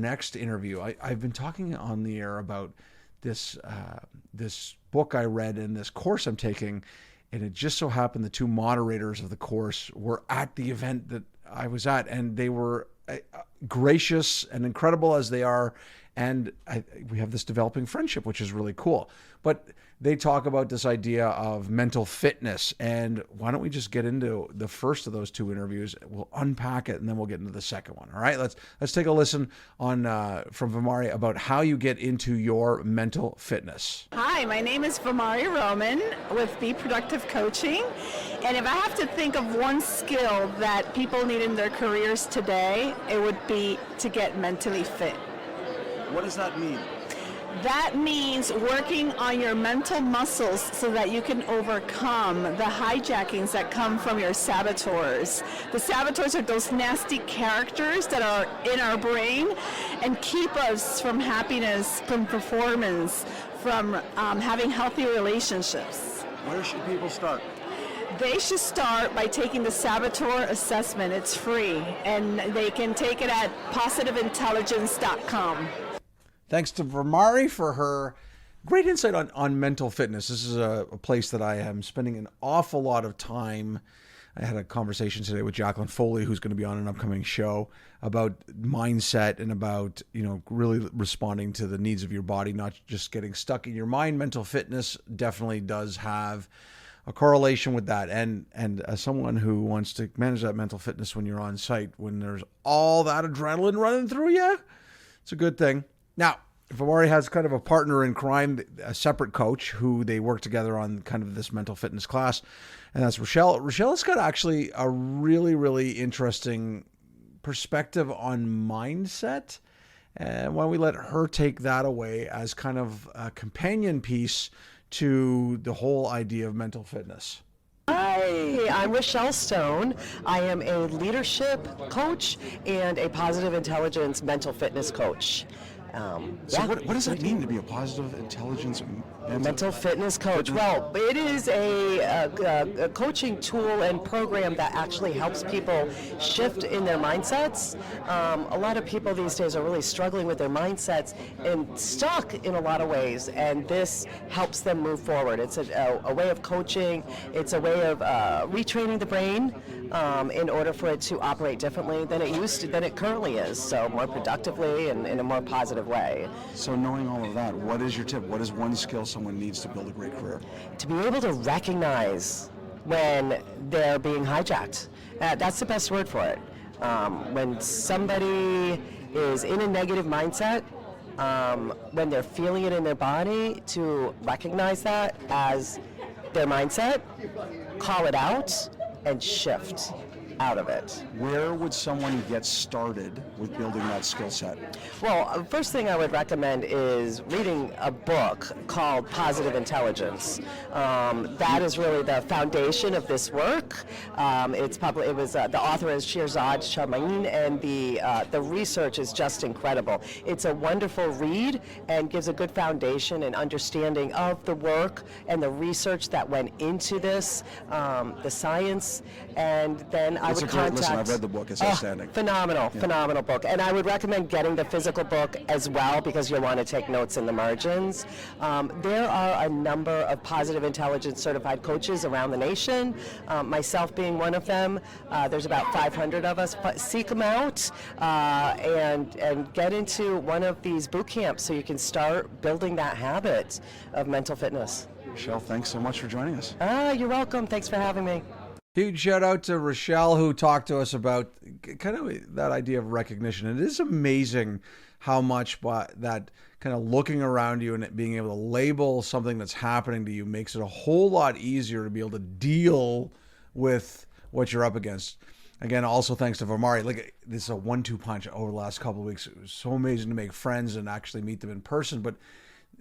next interview, I've been talking on the air about this this book I read and this course I'm taking, and it just so happened the two moderators of the course were at the event that I was at, and they were gracious and incredible as they are, and we have this developing friendship, which is really cool. But they talk about this idea of mental fitness, and why don't we just get into the first of those two interviews? We'll unpack it, and then we'll get into the second one. All right, let's take a listen on from Vimari about how you get into your mental fitness. Hi, my name is Vimari Roman with Be Productive Coaching, and if I have to think of one skill that people need in their careers today, it would be to get mentally fit. What does that mean? That means working on your mental muscles so that you can overcome the hijackings that come from your saboteurs. The saboteurs are those nasty characters that are in our brain and keep us from happiness, from performance, from having healthy relationships. Where should people start? They should start by taking the saboteur assessment. It's free, and they can take it at positiveintelligence.com. Thanks to Vimari for her great insight on mental fitness. This is a place that I am spending an awful lot of time. I had a conversation today with Jacqueline Foley, who's going to be on an upcoming show, about mindset and about, really responding to the needs of your body, not just getting stuck in your mind. Mental fitness definitely does have a correlation with that. And as someone who wants to manage that mental fitness when you're on site, when there's all that adrenaline running through you, it's a good thing. Now, Vimari has kind of a partner in crime, a separate coach who they work together on kind of this mental fitness class, and that's Rachelle. Rachelle's got actually a really, really interesting perspective on mindset, and why don't we let her take that away as kind of a companion piece to the whole idea of mental fitness. Hi, I'm Rachelle Stone. I am a leadership coach and a positive intelligence mental fitness coach. What does that mean to be a positive intelligence mental fitness coach? Well, it is a coaching tool and program that actually helps people shift in their mindsets. A lot of people these days are really struggling with their mindsets and stuck in a lot of ways, and this helps them move forward. It's a way of coaching. It's a way of retraining the brain in order for it to operate differently than it currently is, so more productively and in a more positive way. So knowing all of that, what is your tip? What is one skill someone needs to build a great career? To be able to recognize when they're being hijacked. That's the best word for it. When somebody is in a negative mindset, when they're feeling it in their body, to recognize that as their mindset, call it out, and shift out of it. Where would someone get started with building that skill set? Well, first thing I would recommend is reading a book called Positive Intelligence. That is really the foundation of this work. The author is Shirzad Charmaine, and the research is just incredible. It's a wonderful read and gives a good foundation and understanding of the work and the research that went into this, the science, and then I would contact. Listen, I've read the book. It's outstanding. Phenomenal book. And I would recommend getting the physical book as well, because you'll want to take notes in the margins. There are a number of positive intelligence certified coaches around the nation, myself being one of them. There's about 500 of us. But seek them out and get into one of these boot camps so you can start building that habit of mental fitness. Rachelle, thanks so much for joining us. You're welcome. Thanks for having me. Huge shout out to Rachelle, who talked to us about kind of that idea of recognition. It is amazing how much that kind of looking around you and being able to label something that's happening to you makes it a whole lot easier to be able to deal with what you're up against. Again, also thanks to Vimari. Like, this is a 1-2 punch over the last couple of weeks. It was so amazing to make friends and actually meet them in person. But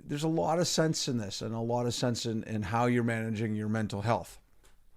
there's a lot of sense in this, and a lot of sense in how you're managing your mental health.